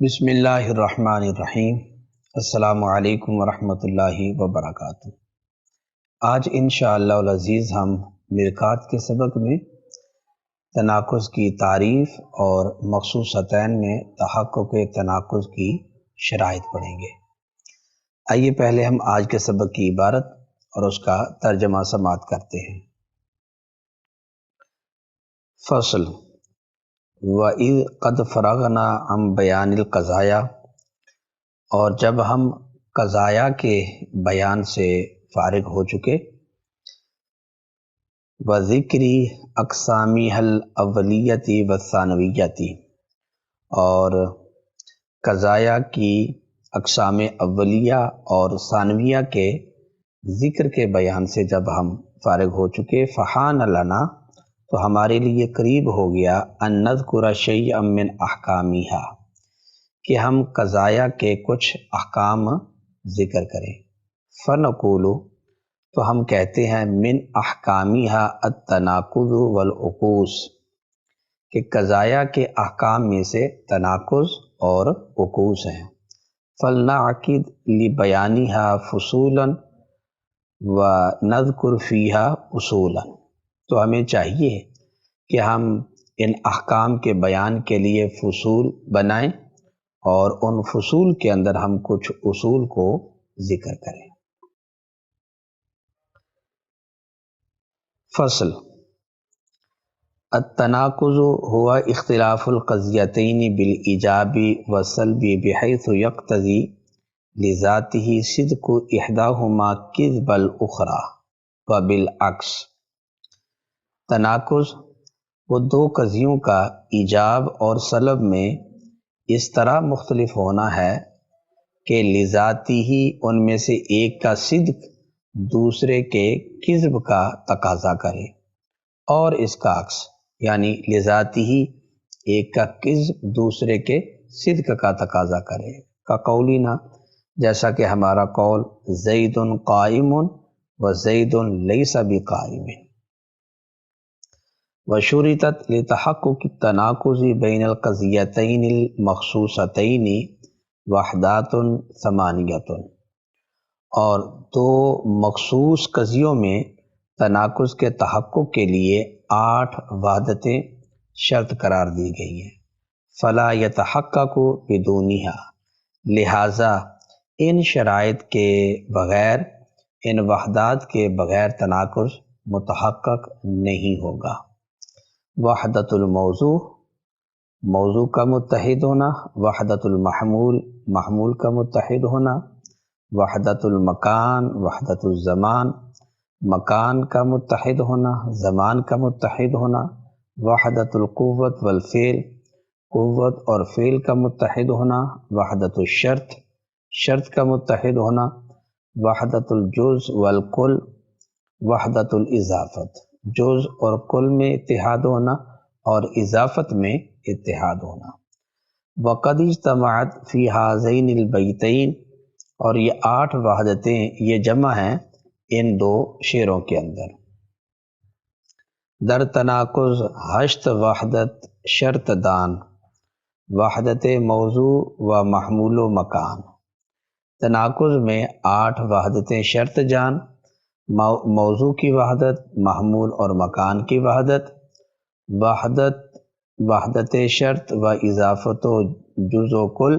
بسم اللہ الرحمن الرحیم۔ السلام علیکم ورحمۃ اللہ وبرکاتہ۔ آج انشاءاللہ العزیز ہم مرکات کے سبق میں تناقض کی تعریف اور مخصوصتین میں تحقق تناقض کی شرائط پڑھیں گے۔ آئیے پہلے ہم آج کے سبق کی عبارت اور اس کا ترجمہ سماعت کرتے ہیں۔ فصل وَإِذْ قَدْ فَرَغْنَا عَنْ بَيَانِ الْقَضَايَا، اور جب ہم قضایا کے بیان سے فارغ ہو چکے، وَذِكْرِ أَقْسَامِهَا الْأَوَّلِيَّةِ وَالثَّانَوِيَّةِ، اور قضایا کی اقسام اولیہ اور ثانویہ کے ذکر کے بیان سے جب ہم فارغ ہو چکے، فحان لنا، تو ہمارے لیے قریب ہو گیا ان نذکر شیئا من احکامہا، کہ ہم قضایا کے کچھ احکام ذکر کریں۔ فنقول، تو ہم کہتے ہیں، من احکامہا التناقض والعکوس، کہ قضایا کے احکام میں سے تناقض اور عکوس ہیں۔ فلنعقد لبیانہا فصولا ونذکر فیہا اصولا، تو ہمیں چاہیے کہ ہم ان احکام کے بیان کے لیے فصول بنائیں اور ان فصول کے اندر ہم کچھ اصول کو ذکر کریں۔ فصل التناقض هو اختلاف القضیتین بالایجاب والسلب بحیث یقتضی لذاته صدق احداہما کذب الاخری وبالعکس۔ تناقض وہ دو قضیوں کا ایجاب اور سلب میں اس طرح مختلف ہونا ہے کہ لذاتی ہی ان میں سے ایک کا صدق دوسرے کے کذب کا تقاضا کرے، اور اس کا عکس، یعنی لذاتی ہی ایک کا کذب دوسرے کے صدق کا تقاضا کرے۔ کا قولینا، جیسا کہ ہمارا قول، زید قائم و زید لیس بقائم۔ وشرطت لتحقق التناقض بین القضیتین المخصوصتین وحدات ثمانیۃ، اور دو مخصوص قضیوں میں تناقض کے تحقق کے لیے 8 وحدتیں شرط قرار دی گئی ہیں۔ فلا یتحقق بدونہا، لہٰذا ان شرائط کے بغیر، ان وحدات کے بغیر تناقض متحقق نہیں ہوگا۔ وحدت الموضوع، موضوع کا متحد ہونا، وحدت المحمول، محمول کا متحد ہونا، وحدت المکان، وحدت الزمان، مکان کا متحد ہونا، زمان کا متحد ہونا، وحدت القوت والفعل، قوت اور فعل کا متحد ہونا، وحدت الشرط، شرط کا متحد ہونا، وحدت الجز والکل، وحدت الاضافت، جز اور کل میں اتحاد ہونا اور اضافت میں اتحاد ہونا۔ وقد اجتمعت فی ہذین البیتین، اور یہ 8 وحدتیں یہ جمع ہیں ان 2 شعروں کے اندر۔ در تناقض 8 وحدت شرط دان، وحدت موضوع و محمول و مکان۔ تناقض میں 8 وحدتیں شرط جان، موضوع کی وحدت، محمول اور مکان کی وحدت، وحدت شرط و اضافت و جز و کل،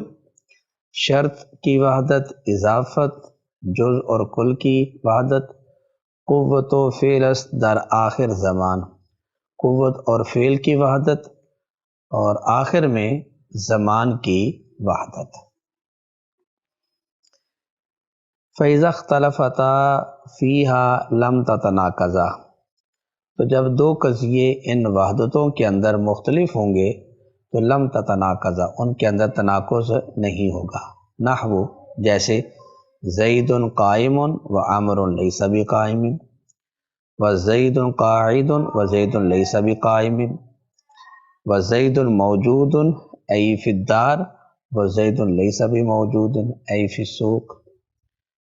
شرط کی وحدت، اضافت، جز اور کل کی وحدت، قوت و فعل است در آخر زمان، قوت اور فعل کی وحدت، اور آخر میں زمان کی وحدت۔ فَإِذَا اخْتَلَفَتَا فِيهَا لَمْ تَتَنَاقَضَا، تو جب 2 قضیے ان وحدتوں کے اندر مختلف ہوں گے تو لم تتناقضا، ان کے اندر تناقض نہیں ہوگا۔ نحو، جیسے زید قائم و عمر لیس بقائم، و زید قاعد و زید لیس بقائم، و زید موجود ای فی الدار و زید لیس بموجود ای فی السوق،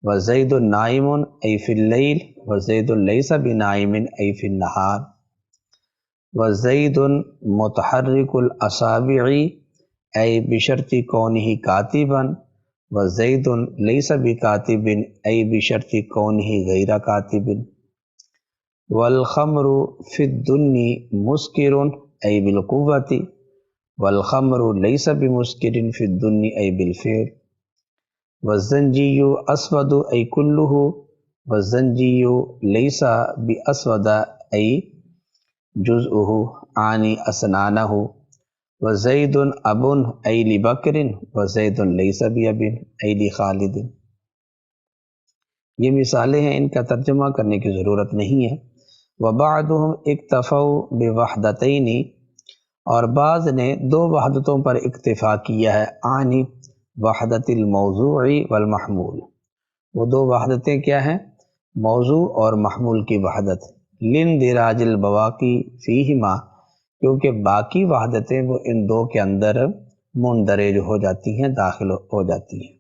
و زید نائم ای فی اللیل و زید لیس بنائم ای فی النہار، و زید متحرک الاصابع ای بشرط کونہ کاتبا و زید لیس بکاتب ای بشرط کونہ غیر کاتب والخمر فی الدن مسکر ای بالقوت والخمر لیس بمسکر فی الدن ای بالفعل والزنجی اسود ای کلہ والزنجی لیس باسود ای جزءہ عانی اسنانہ وزید اب ای لبکر وزید لیس باب ای لخالد۔ یہ مثالیں ہیں، ان کا ترجمہ کرنے کی ضرورت نہیں ہے۔ وبعضهم اکتفوا بوحدتین، اور بعض نے دو وحدتوں پر اکتفا کیا ہے، عانی وحدت الموضوع والمحمول۔ وہ دو وحدتیں کیا ہیں؟ موضوع اور محمول کی وحدت۔ لاندراج البواقی فیہما، کیونکہ باقی وحدتیں وہ ان دو کے اندر مندرج ہو جاتی ہیں، داخل ہو جاتی ہیں۔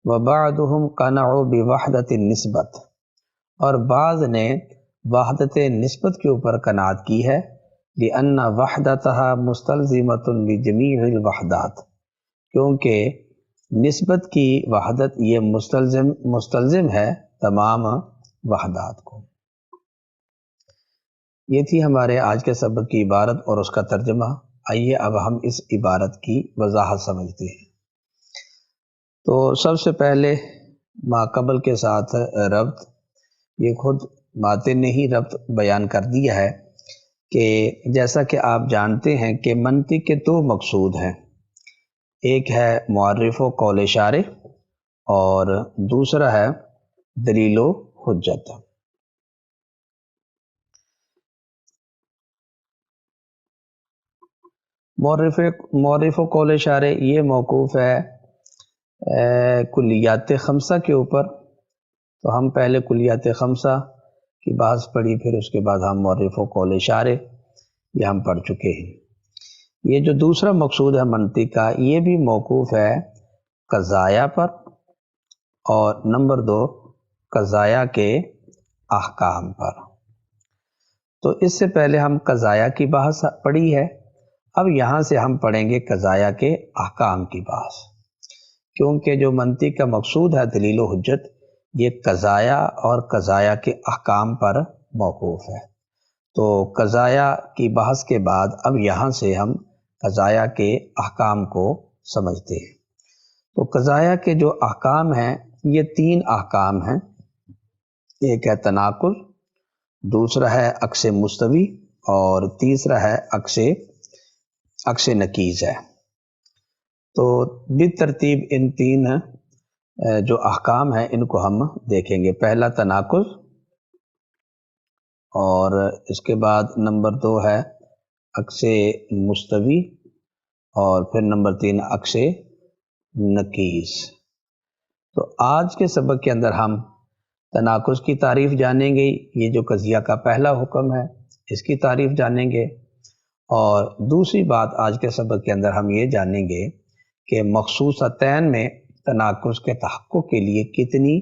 وبعضهم قنعوا بوحدت النسبت، اور بعض نے وحدت نسبت کے اوپر قناعت کی ہے، لأن وحدتها مستلزمۃ لجمیع الوحدات، کیونکہ نسبت کی وحدت یہ مستلزم ہے تمام وحدات کو۔ یہ تھی ہمارے آج کے سبق کی عبارت اور اس کا ترجمہ۔ آئیے اب ہم اس عبارت کی وضاحت سمجھتے ہیں۔ تو سب سے پہلے ما قبل کے ساتھ ربط، یہ خود ماتن نے ہی ربط بیان کر دیا ہے کہ جیسا کہ آپ جانتے ہیں کہ منطق کے دو مقصود ہیں، ایک ہے معرف و قول شارح اور دوسرا ہے دلیل و حجت۔ معرف و قول شارح یہ موقوف ہے کلیات خمسہ کے اوپر، تو ہم پہلے کلیات خمسہ کی بحث پڑھی، پھر اس کے بعد ہم معرف و قول شارح یہ ہم پڑھ چکے ہیں۔ یہ جو دوسرا مقصود ہے منطق کا، یہ بھی موقوف ہے قضایا پر، اور نمبر دو قضایا کے احکام پر۔ تو اس سے پہلے ہم قضایا کی بحث پڑھی ہے، اب یہاں سے ہم پڑھیں گے قضایا کے احکام کی بحث، کیونکہ جو منطق کا مقصود ہے دلیل و حجت، یہ قضایا اور قضایا کے احکام پر موقوف ہے۔ تو قضایا کی بحث کے بعد اب یہاں سے ہم قضایا کے احکام کو سمجھتے ہیں۔ تو قضایا کے جو احکام ہیں یہ تین احکام ہیں، ایک ہے تناقض، دوسرا ہے عکس مستوی، اور تیسرا ہے عکس نکیز ہے۔ تو بالترتیب ان تین جو احکام ہیں ان کو ہم دیکھیں گے۔ پہلا تناقض، اور اس کے بعد نمبر دو ہے عکس مستوی، اور پھر نمبر تین عکس نکیز۔ تو آج کے سبق کے اندر ہم تناقض کی تعریف جانیں گے، یہ جو قضیہ کا پہلا حکم ہے اس کی تعریف جانیں گے، اور دوسری بات آج کے سبق کے اندر ہم یہ جانیں گے کہ مخصوصتین میں تناقض کے تحقق کے لیے کتنی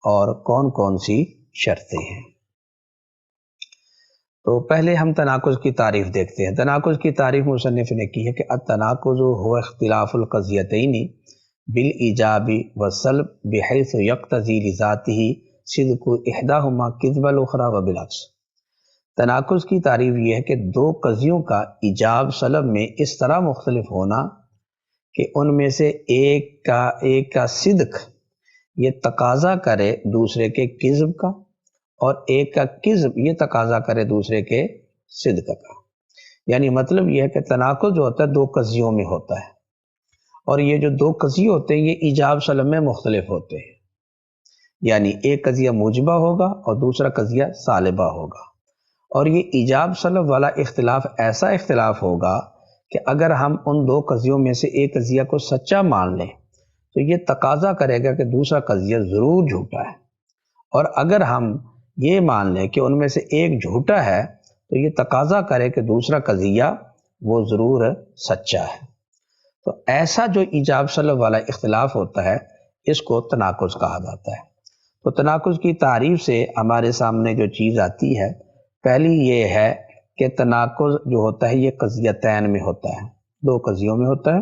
اور کون کون سی شرطیں ہیں۔ تو پہلے ہم تناقض کی تعریف دیکھتے ہیں۔ تناقض کی تعریف مصنف نے کی ہے کہ التناقض هو اختلاف القضیتین بالایجاب والسلب بحیث یقتضی لذاته صدق احداہما کذب الاخری وبالعکس۔ تناقض کی تعریف یہ ہے کہ دو قضیوں کا ایجاب سلب میں اس طرح مختلف ہونا کہ ان میں سے ایک کا صدق یہ تقاضا کرے دوسرے کے کذب کا، اور ایک کا کذب یہ تقاضا کرے دوسرے کے صدق کا۔ یعنی مطلب یہ ہے کہ تناقض جو ہوتا ہے دو قضیوں میں ہوتا ہے، اور یہ جو دو قضیے ہوتے ہیں یہ ایجاب سلب میں مختلف ہوتے ہیں، یعنی ایک قضیہ موجبہ ہوگا اور دوسرا قضیہ سالبہ ہوگا، اور یہ ایجاب سلب والا اختلاف ایسا اختلاف ہوگا کہ اگر ہم ان دو قضیوں میں سے ایک قضیہ کو سچا مان لیں تو یہ تقاضا کرے گا کہ دوسرا قضیہ ضرور جھوٹا ہے، اور اگر ہم یہ مان لیں کہ ان میں سے ایک جھوٹا ہے تو یہ تقاضا کرے کہ دوسرا قضیہ وہ ضرور سچا ہے۔ تو ایسا جو ایجاب سلب والا اختلاف ہوتا ہے اس کو تناقض کہا جاتا ہے۔ تو تناقض کی تعریف سے ہمارے سامنے جو چیز آتی ہے، پہلی یہ ہے کہ تناقض جو ہوتا ہے یہ قضیتین میں ہوتا ہے، دو قضیوں میں ہوتا ہے،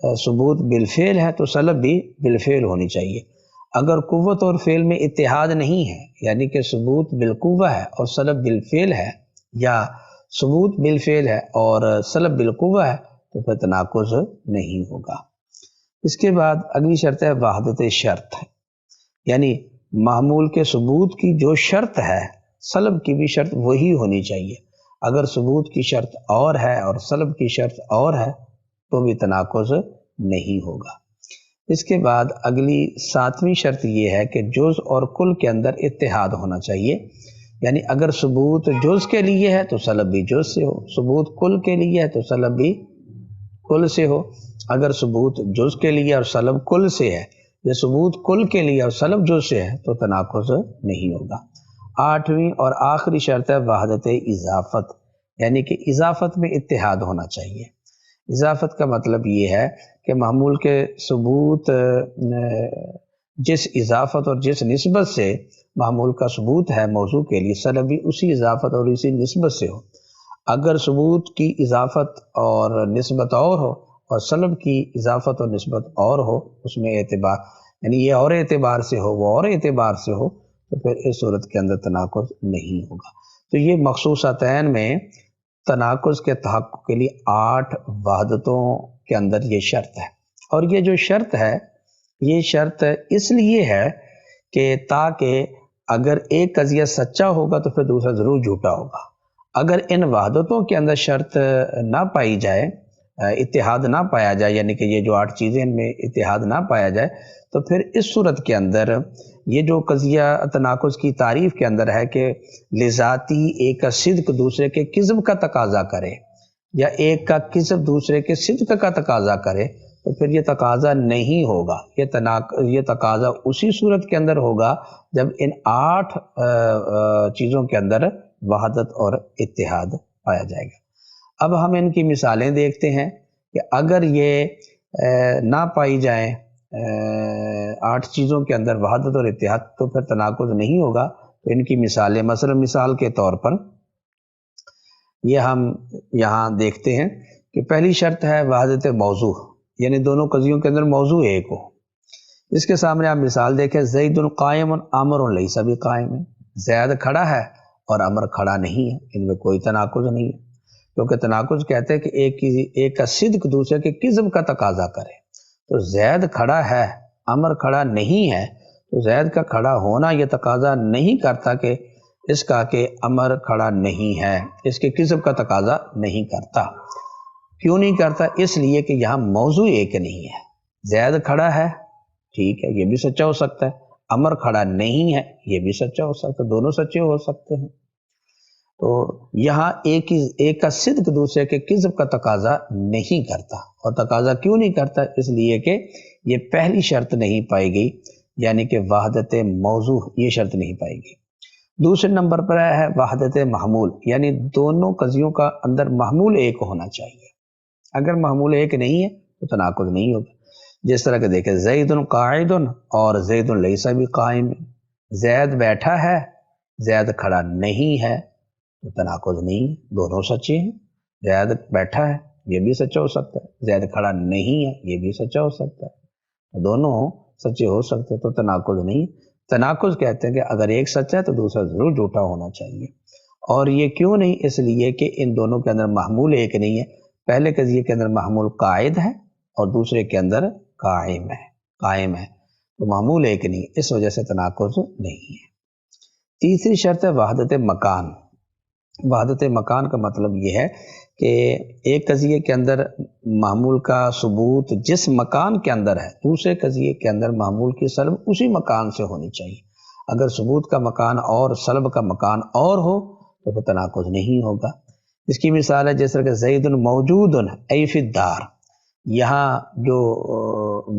ثبوت بالفعل ہے تو سلب بھی بالفعل ہونی چاہیے۔ اگر قوت اور فعل میں اتحاد نہیں ہے، یعنی کہ ثبوت بالقوہ ہے اور سلب بالفعل ہے، یا ثبوت بالفعل ہے اور سلب بالقوہ ہے، تو پھر تناقض نہیں ہوگا۔ اس کے بعد اگلی شرط ہے وحدت شرط، یعنی معمول کے ثبوت کی جو شرط ہے سلب کی بھی شرط وہی ہونی چاہیے۔ اگر ثبوت کی شرط اور ہے اور سلب کی شرط اور ہے تو بھی تناقض نہیں ہوگا۔ اس کے بعد اگلی 7ویں شرط یہ ہے کہ جز اور کل کے اندر اتحاد ہونا چاہیے، یعنی اگر ثبوت جز کے لیے ہے تو سلب بھی جز سے ہو، ثبوت کل کے لیے ہے تو سلب بھی کل سے ہو۔ اگر ثبوت جز کے لیے اور سلب کل سے ہے، یا ثبوت کل کے لیے اور سلب جز سے ہے، تو تناقض نہیں ہوگا۔ 8ویں اور آخری شرط ہے وحدت اضافت، یعنی کہ اضافت میں اتحاد ہونا چاہیے۔ اضافت کا مطلب یہ ہے کہ معمول کے ثبوت جس اضافت اور جس نسبت سے معمول کا ثبوت ہے موضوع کے لیے، سلب بھی اسی اضافت اور اسی نسبت سے ہو۔ اگر ثبوت کی اضافت اور نسبت اور ہو اور سلب کی اضافت اور نسبت اور ہو، اس میں اعتبار، یعنی یہ اور اعتبار سے ہو وہ اور اعتبار سے ہو، تو پھر اس صورت کے اندر تناقض نہیں ہوگا۔ تو یہ مخصوصتین میں تناقض کے تحقق کے لیے 8 وحدتوں کے اندر یہ شرط ہے۔ اور یہ جو شرط ہے، یہ شرط اس لیے ہے کہ تاکہ اگر ایک قضیہ سچا ہوگا تو پھر دوسرا ضرور جھوٹا ہوگا۔ اگر ان وحدتوں کے اندر شرط نہ پائی جائے، اتحاد نہ پایا جائے، یعنی کہ یہ جو 8 چیزیں ان میں اتحاد نہ پایا جائے، تو پھر اس صورت کے اندر یہ جو قضیہ تناقض کی تعریف کے اندر ہے کہ لذاتی ایک کا صدق دوسرے کے کذب کا تقاضا کرے، یا ایک کا کذب دوسرے کے صدق کا تقاضا کرے، تو پھر یہ تقاضا نہیں ہوگا۔ یہ تقاضا اسی صورت کے اندر ہوگا جب ان 8 چیزوں کے اندر وحدت اور اتحاد پایا جائے گا۔ اب ہم ان کی مثالیں دیکھتے ہیں کہ اگر یہ نہ پائی جائیں 8 چیزوں کے اندر وحدت اور اتحاد، تو پھر تناقض نہیں ہوگا۔ تو ان کی مثالیں، مثلا مثال کے طور پر یہ ہم یہاں دیکھتے ہیں کہ پہلی شرط ہے وحدت موضوع، یعنی دونوں قضیوں کے اندر موضوع ایک ہو۔ اس کے سامنے آپ مثال دیکھیں، زید قائم عمر لیس بقائم، زید کھڑا ہے اور عمر کھڑا نہیں ہے، ان میں کوئی تناقض نہیں ہے، کیونکہ تناقض کہتے ہیں کہ ایک کا صدق دوسرے کے کذب کا تقاضا کرے۔ تو زید کھڑا ہے، عمر کھڑا نہیں ہے، تو زید کا کھڑا ہونا یہ تقاضا نہیں کرتا کہ اس کا کہ عمر کھڑا نہیں ہے، اس کے کذب کا تقاضا نہیں کرتا۔ کیوں نہیں کرتا؟ اس لیے کہ یہاں موضوع ایک نہیں ہے۔ زید کھڑا ہے، ٹھیک ہے، یہ بھی سچا ہو سکتا ہے، عمر کھڑا نہیں ہے، یہ بھی سچا ہو سکتا ہے، دونوں سچے ہو سکتے ہیں۔ تو یہاں ایک کا صدق دوسرے کے کذب کا تقاضا نہیں کرتا، اور تقاضا کیوں نہیں کرتا؟ اس لیے کہ یہ پہلی شرط نہیں پائی گئی، یعنی کہ وحدت موضوع، یہ شرط نہیں پائی گئی۔ دوسرے نمبر پر ہے وحدت محمول، یعنی دونوں قضیوں کا اندر محمول ایک ہونا چاہیے۔ اگر محمول ایک نہیں ہے تو تناقض نہیں ہوگا۔ جس طرح کہ دیکھیں، زید قاعد اور زید لیس بقائم، زید بیٹھا ہے، زید کھڑا نہیں ہے، تو تناقض نہیں، دونوں سچے ہیں۔ زید بیٹھا ہے، یہ بھی سچا ہو سکتا ہے، زید کھڑا نہیں ہے، یہ بھی سچا ہو سکتا ہے، دونوں سچے ہو سکتے ہیں، تو تناقض نہیں۔ تناقض کہتے ہیں کہ اگر ایک سچا ہے تو دوسرا ضرور جھوٹا ہونا چاہیے۔ اور یہ کیوں نہیں؟ اس لیے کہ ان دونوں کے اندر محمول ایک نہیں ہے۔ پہلے قضیے کے اندر محمول قائد ہے اور دوسرے کے اندر قائم ہے، تو محمول ایک نہیں، اس وجہ سے تناقض نہیں ہے۔ تیسری شرط ہے وحدت مکان۔ وحدت مکان کا مطلب یہ ہے کہ ایک قضیے کے اندر معمول کا ثبوت جس مکان کے اندر ہے، دوسرے قضیے کے اندر معمول کی سلب اسی مکان سے ہونی چاہیے۔ اگر ثبوت کا مکان اور سلب کا مکان اور ہو تو پھر تناقض نہیں ہوگا۔ اس کی مثال ہے جس طرح کہ زید موجود ای فی الدار، یہاں جو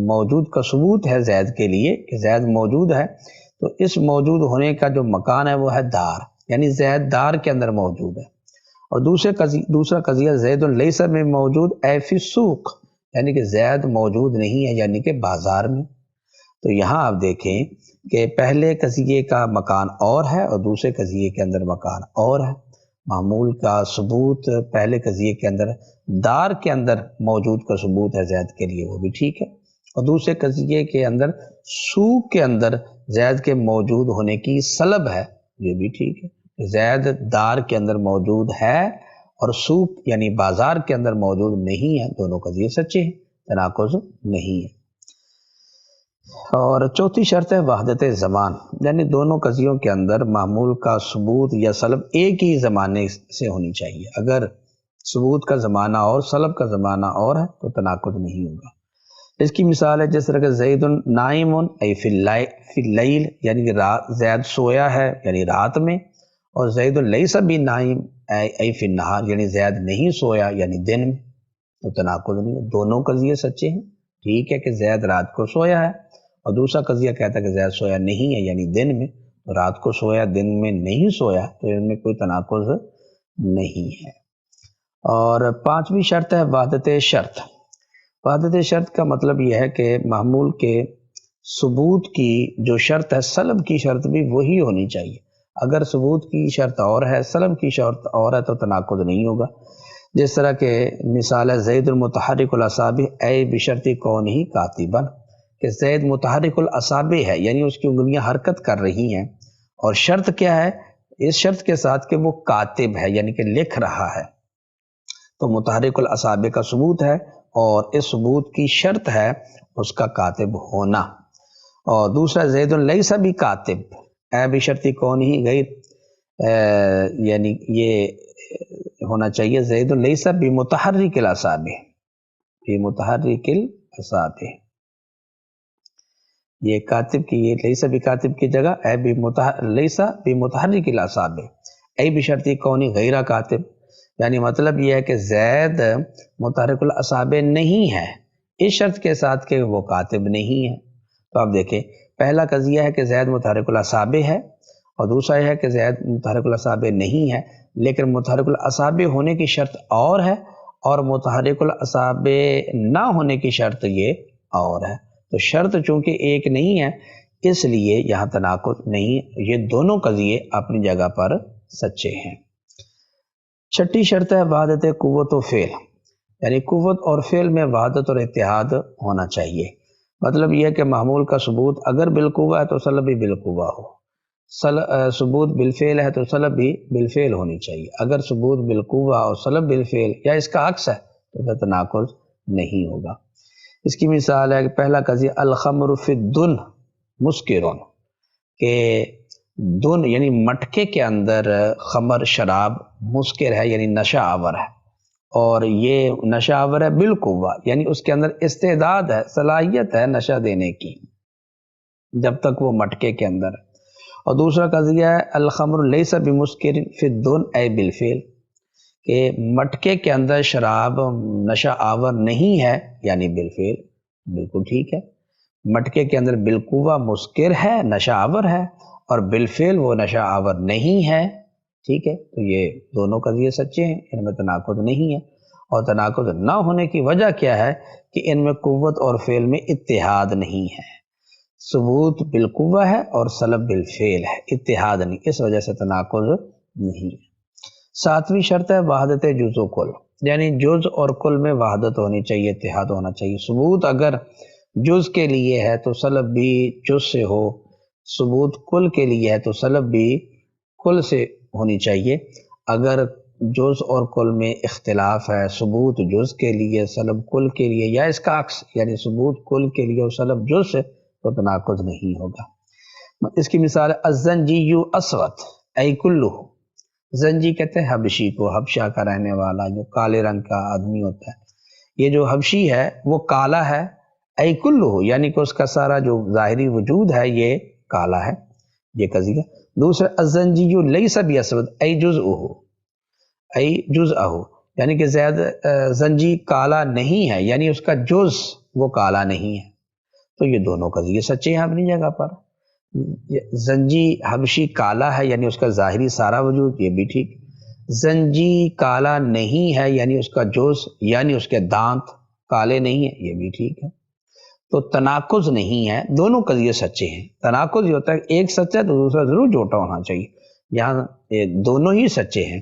موجود کا ثبوت ہے زید کے لیے کہ زید موجود ہے، تو اس موجود ہونے کا جو مکان ہے وہ ہے دار، یعنی زید دار کے اندر موجود ہے۔ اور دوسرا قضیہ زید لیس میں موجود اے فی السوق، یعنی کہ زید موجود نہیں ہے، یعنی کہ بازار میں۔ تو یہاں آپ دیکھیں کہ پہلے قضیے کا مکان اور ہے اور دوسرے قضیے کے اندر مکان اور ہے۔ معمول کا ثبوت پہلے قضیے کے اندر دار کے اندر موجود کا ثبوت ہے زید کے لیے، وہ بھی ٹھیک ہے، اور دوسرے قضیے کے اندر سوق کے اندر زید کے موجود ہونے کی سلب ہے، یہ بھی ٹھیک ہے، زید دار کے اندر موجود ہے اور سوق یعنی بازار کے اندر موجود نہیں ہے، دونوں قضیے سچے ہیں، تناقض نہیں ہے۔ اور چوتھی شرط ہے وحدت زمان، یعنی دونوں قضیوں کے اندر معمول کا ثبوت یا سلب ایک ہی زمانے سے ہونی چاہیے، اگر ثبوت کا زمانہ اور سلب کا زمانہ اور ہے تو تناقض نہیں ہوگا۔ اس کی مثال ہے جس طرح کہ زید نائم ای فی اللیل، یعنی کہ زید سویا ہے یعنی رات میں، اور زید لیس بھی نائم ای فی النہار، یعنی زید نہیں سویا یعنی دن میں، تو تناقض نہیں ہے، دونوں قضیے سچے ہیں۔ ٹھیک ہے کہ زید رات کو سویا ہے اور دوسرا قضیہ کہتا ہے کہ زید سویا نہیں ہے یعنی دن میں، تو رات کو سویا دن میں نہیں سویا تو ان میں کوئی تناقض نہیں ہے۔ اور پانچویں شرط ہے وحدت شرط۔ وحدت شرط کا مطلب یہ ہے کہ معمول کے ثبوت کی جو شرط ہے سلب کی شرط بھی وہی ہونی چاہیے، اگر ثبوت کی شرط اور ہے سلب کی شرط اور ہے تو تناقض نہیں ہوگا۔ جس طرح کہ مثال ہے زید المتحرک الاصابع اے بشرط کون ہی کاتبا، کہ زید متحرک الاصابع ہے یعنی اس کی انگلیاں حرکت کر رہی ہیں، اور شرط کیا ہے، اس شرط کے ساتھ کہ وہ کاتب ہے یعنی کہ لکھ رہا ہے، تو متحرک الاصابع کا ثبوت ہے اور اس ثبوت کی شرط ہے اس کا کاتب ہونا۔ اور دوسرا زید لیس بھی کاتب اے بشرط کون ہی غیر، یعنی یہ ہونا چاہیے زید لیس بمتحرک الاصابع، بمتحرک الاصابع، یہ کاتب کی، یہ لیس بھی کاتب کی جگہ اے لیس بمتحرک الاصابع اے بشرط کون ہی غیر کاتب، یعنی مطلب یہ ہے کہ زید متحرک الاصابع نہیں ہے اس شرط کے ساتھ کہ وہ کاتب نہیں ہے۔ تو آپ دیکھیں پہلا قضیہ ہے کہ زید متحرک الاصابع ہے اور دوسرا یہ ہے کہ زید متحرک الاصابع نہیں ہے، لیکن متحرک الاصابع ہونے کی شرط اور ہے اور متحرک الاصابع نہ ہونے کی شرط یہ اور ہے، تو شرط چونکہ ایک نہیں ہے اس لیے یہاں تناقض نہیں، یہ دونوں قضیے اپنی جگہ پر سچے ہیں۔ چھٹی شرط ہے وحدت قوت و فعل، یعنی قوت اور فعل میں وحدت اور اتحاد ہونا چاہیے، مطلب یہ ہے کہ معمول کا ثبوت اگر بالقوہ ہے تو سلب بھی بالقوہ ہو، ثبوت بالفعل ہے تو سلب بھی بالفعل ہونی چاہیے، اگر ثبوت بالقوہ اور سلب بالفعل یا اس کا عکس ہے تو پھر تناقض نہیں ہوگا۔ اس کی مثال ہے کہ پہلا قضیہ الخمر فی الدن مسکرون، کہ دن یعنی مٹکے کے اندر خمر شراب مسکر ہے یعنی نشہ آور ہے، اور یہ نشہ آور ہے بالقوہ یعنی اس کے اندر استعداد ہے، صلاحیت ہے نشہ دینے کی جب تک وہ مٹکے کے اندر ہے۔ اور دوسرا قضیہ ہے الخمر لیس بمسکر فی الدن اے بالفعل، کہ مٹکے کے اندر شراب نشہ آور نہیں ہے یعنی بالفعل، بالکل ٹھیک ہے، مٹکے کے اندر بالقوہ مسکر ہے نشہ آور ہے اور بالفعل وہ نشہ آور نہیں ہے، ٹھیک ہے، تو یہ دونوں قضیے سچے ہیں، ان میں تناقض نہیں ہے۔ اور تناقض نہ ہونے کی وجہ کیا ہے کہ ان میں قوت اور فعل میں اتحاد نہیں ہے، ثبوت بالقوہ ہے اور سلب بالفعل ہے، اتحاد نہیں، اس وجہ سے تناقض نہیں ہے۔ ساتویں شرط ہے وحدت جز و کل، یعنی جز اور کل میں وحدت ہونی چاہیے، اتحاد ہونا چاہیے، ثبوت اگر جز کے لیے ہے تو سلب بھی جز سے ہو، ثبوت کل کے لیے ہے تو سلب بھی کل سے ہونی چاہیے، اگر جز اور کل میں اختلاف ہے، ثبوت جز کے لیے سلب کل کے لیے یا اس کا عکس یعنی ثبوت کل کے لیے اور سلب جز سے، تو تناقض نہیں ہوگا۔ اس کی مثال ہے الزنجی اسود ای کلہ، زنجی کہتے ہیں حبشی کو، حبشہ کا رہنے والا جو کالے رنگ کا آدمی ہوتا ہے، یہ جو حبشی ہے وہ کالا ہے، ای کلہ یعنی کہ اس کا سارا جو ظاہری وجود ہے یہ کالا ہے، یہ قضیہ۔ دوسرا الزنجی لیس باسود ای جزءہ، ای جزءہ یعنی کہ زنجی کالا نہیں ہے یعنی اس کا جز وہ کالا نہیں ہے، تو یہ دونوں قضیے سچے ہیں اپنی جگہ پر۔ زنجی حبشی کالا ہے یعنی اس کا ظاہری سارا وجود، یہ بھی ٹھیک، زنجی کالا نہیں ہے یعنی اس کا جز یعنی اس کے دانت کالے نہیں ہیں، یہ بھی ٹھیک ہے، تو تناقض نہیں ہے، دونوں قضیے سچے ہیں۔ تناقض یہ ہوتا ہے ایک سچا ہے تو دوسرا ضرور جھوٹا ہونا چاہیے، یہاں دونوں ہی سچے ہیں